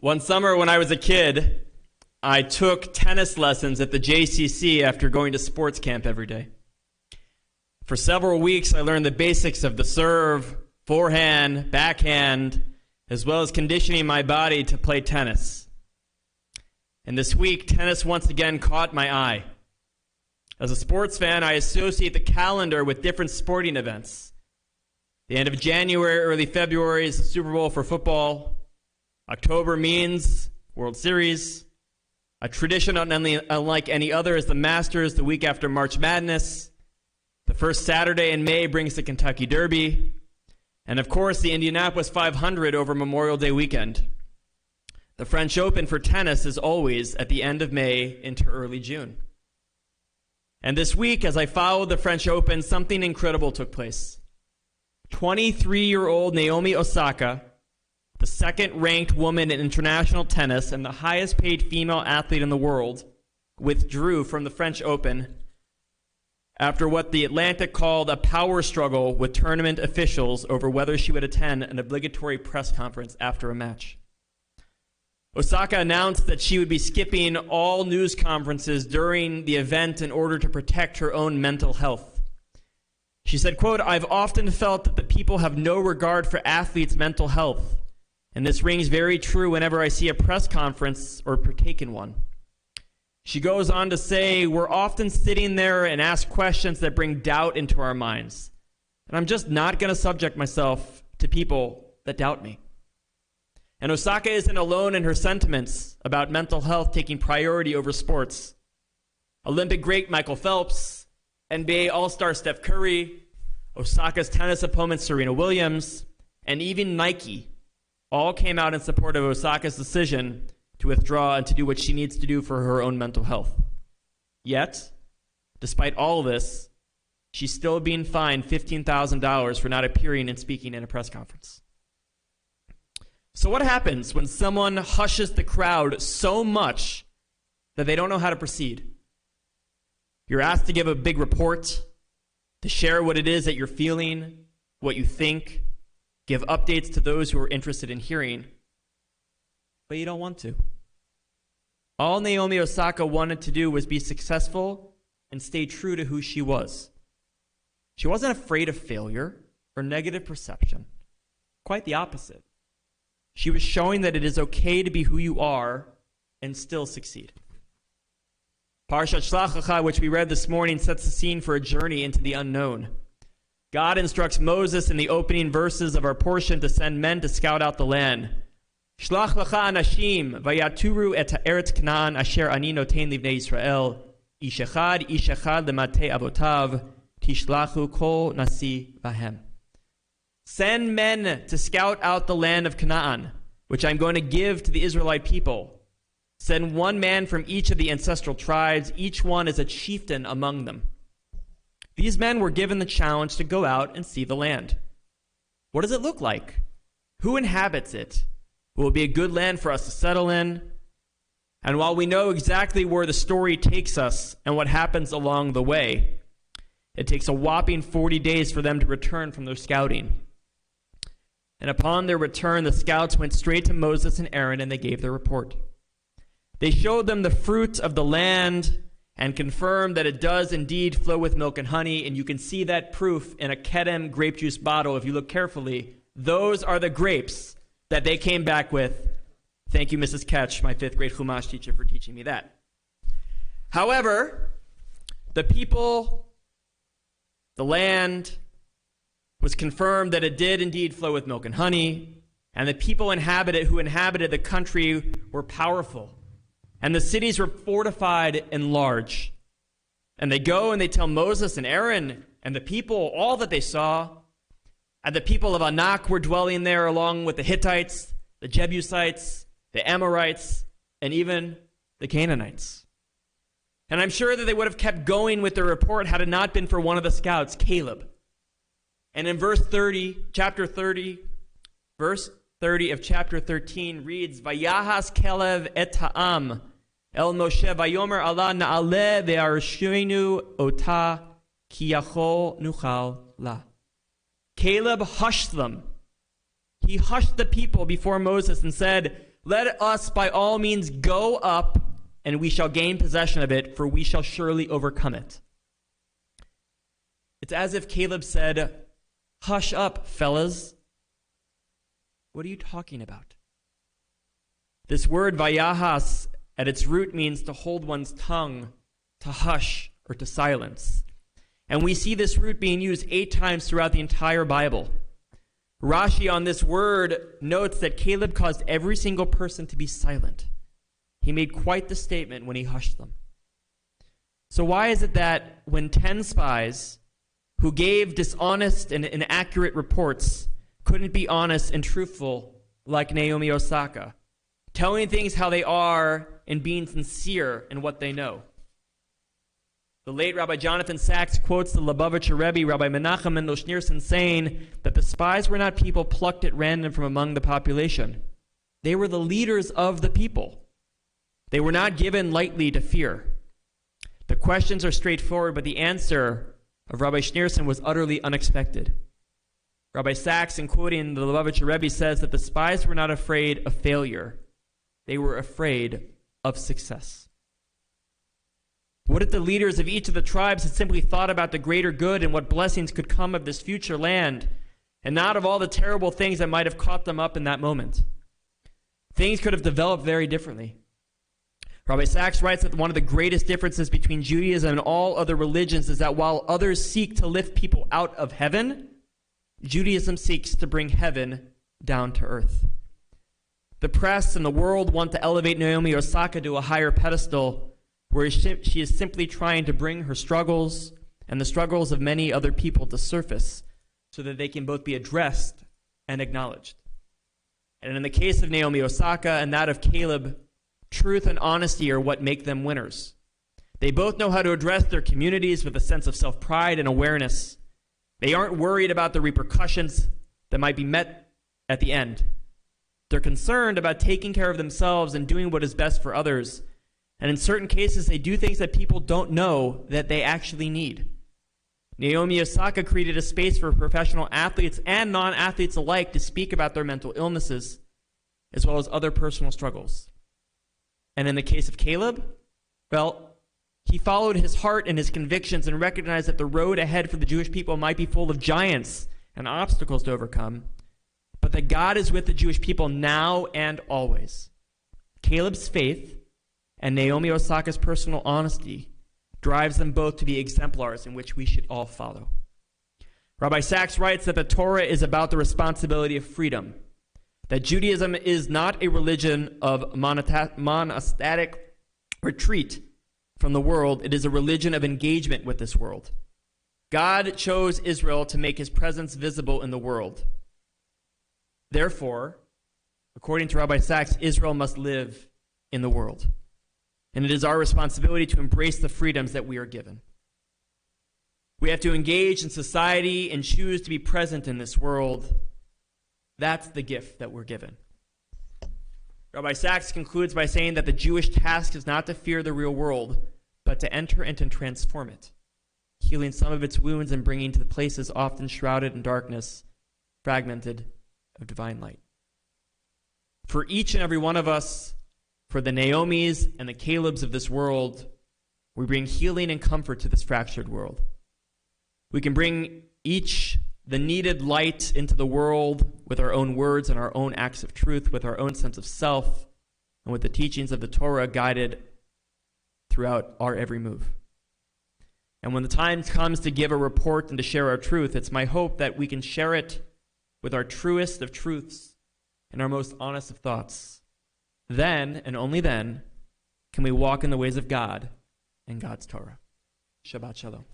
One summer when I was a kid, I took tennis lessons at the JCC after going to sports camp every day. For several weeks, I learned the basics of the serve, forehand, backhand, as well as conditioning my body to play tennis. And this week, tennis once again caught my eye. As a sports fan, I associate the calendar with different sporting events. The end of January, early February is the Super Bowl for football. October means World Series. A tradition unlike any other is the Masters the week after March Madness. The first Saturday in May brings the Kentucky Derby. And of course, the Indianapolis 500 over Memorial Day weekend. The French Open for tennis is always at the end of May into early June. And this week, as I followed the French Open, something incredible took place. 23-year-old Naomi Osaka, the second-ranked woman in international tennis and the highest-paid female athlete in the world, withdrew from the French Open after what The Atlantic called a power struggle with tournament officials over whether she would attend an obligatory press conference after a match. Osaka announced that she would be skipping all news conferences during the event in order to protect her own mental health. She said, quote, "I've often felt that the people have no regard for athletes' mental health. And this rings very true whenever I see a press conference or partake in one." She goes on to say, "We're often sitting there and ask questions that bring doubt into our minds. And I'm just not going to subject myself to people that doubt me." And Osaka isn't alone in her sentiments about mental health taking priority over sports. Olympic great Michael Phelps, NBA All-Star Steph Curry, Osaka's tennis opponent Serena Williams, and even Nike all came out in support of Osaka's decision to withdraw and to do what she needs to do for her own mental health. Yet, despite all of this, she's still being fined $15,000 for not appearing and speaking in a press conference. So what happens when someone hushes the crowd so much that they don't know how to proceed? You're asked to give a big report, to share what it is that you're feeling, what you think, give updates to those who are interested in hearing, but you don't want to. All Naomi Osaka wanted to do was be successful and stay true to who she was. She wasn't afraid of failure or negative perception. Quite the opposite. She was showing that it is okay to be who you are and still succeed. Parashat Shelach Lecha, which we read this morning, sets the scene for a journey into the unknown. God instructs Moses in the opening verses of our portion to send men to scout out the land. Shlach lecha anashim vayaturu et ha'eretz Canaan asher ani noten livnei Yisrael ish echad lematei avotav tishlachu kol nasi vahem. Send men to scout out the land of Canaan, which I'm going to give to the Israelite people. Send one man from each of the ancestral tribes, each one as a chieftain among them. These men were given the challenge to go out and see the land. What does it look like? Who inhabits it? Will it be a good land for us to settle in? And while we know exactly where the story takes us and what happens along the way, it takes a whopping 40 days for them to return from their scouting. And upon their return, the scouts went straight to Moses and Aaron and they gave their report. They showed them the fruit of the land and confirmed that it does indeed flow with milk and honey, and you can see that proof in a Kedem grape juice bottle if you look carefully. Those are the grapes that they came back with. Thank you, Mrs. Ketch, my 5th grade Chumash teacher, for teaching me that. However, the people, the land, was confirmed that it did indeed flow with milk and honey, and the people who inhabited the country were powerful. And the cities were fortified and large. And they go and they tell Moses and Aaron and the people all that they saw. And the people of Anak were dwelling there along with the Hittites, the Jebusites, the Amorites, and even the Canaanites. And I'm sure that they would have kept going with their report had it not been for one of the scouts, Caleb. And in verse 30 of chapter 13 reads, Vayahas Kelev et ha'am el Moshe vayomer Allah na'aleh ve'arshinu ota ki yachol nuchal la. Caleb hushed them. He hushed the people before Moses and said, Let us by all means go up, and we shall gain possession of it, for we shall surely overcome it. It's as if Caleb said, hush up, fellas. What are you talking about? This word vayahas at its root means to hold one's tongue, to hush, or to silence. And we see this root being used 8 times throughout the entire Bible. Rashi on this word notes that Caleb caused every single person to be silent. He made quite the statement when he hushed them. So why is it that when 10 spies who gave dishonest and inaccurate reports couldn't be honest and truthful like Naomi Osaka, telling things how they are and being sincere in what they know? The late Rabbi Jonathan Sachs quotes the Lubavitcher Rebbe, Rabbi Menachem Mendel Schneerson, saying that the spies were not people plucked at random from among the population. They were the leaders of the people. They were not given lightly to fear. The questions are straightforward, but the answer of Rabbi Schneerson was utterly unexpected. Rabbi Sachs, in quoting the Lubavitcher Rebbe, says that the spies were not afraid of failure. They were afraid of success. What if the leaders of each of the tribes had simply thought about the greater good and what blessings could come of this future land, and not of all the terrible things that might have caught them up in that moment? Things could have developed very differently. Rabbi Sachs writes that one of the greatest differences between Judaism and all other religions is that while others seek to lift people out of heaven, Judaism seeks to bring heaven down to earth. The press and the world want to elevate Naomi Osaka to a higher pedestal, where she is simply trying to bring her struggles and the struggles of many other people to surface so that they can both be addressed and acknowledged. And in the case of Naomi Osaka and that of Caleb, truth and honesty are what make them winners. They both know how to address their communities with a sense of self-pride and awareness. They aren't worried about the repercussions that might be met at the end. They're concerned about taking care of themselves and doing what is best for others. And in certain cases, they do things that people don't know that they actually need. Naomi Osaka created a space for professional athletes and non-athletes alike to speak about their mental illnesses, as well as other personal struggles. And in the case of Caleb, well, he followed his heart and his convictions and recognized that the road ahead for the Jewish people might be full of giants and obstacles to overcome, but that God is with the Jewish people now and always. Caleb's faith and Naomi Osaka's personal honesty drives them both to be exemplars in which we should all follow. Rabbi Sachs writes that the Torah is about the responsibility of freedom, that Judaism is not a religion of monastic retreat from the world. It is a religion of engagement with this world. God chose Israel to make his presence visible in the world. Therefore, according to Rabbi Sachs, Israel must live in the world. And it is our responsibility to embrace the freedoms that we are given. We have to engage in society and choose to be present in this world. That's the gift that we're given. Rabbi Sachs concludes by saying that the Jewish task is not to fear the real world, but to enter and to transform it, healing some of its wounds and bringing to the places often shrouded in darkness, fragmented of divine light. For each and every one of us, for the Naomis and the Calebs of this world, we bring healing and comfort to this fractured world. We can bring each the needed light into the world with our own words and our own acts of truth, with our own sense of self, and with the teachings of the Torah guided throughout our every move. And when the time comes to give a report and to share our truth, it's my hope that we can share it with our truest of truths and our most honest of thoughts. Then, and only then, can we walk in the ways of God and God's Torah. Shabbat Shalom.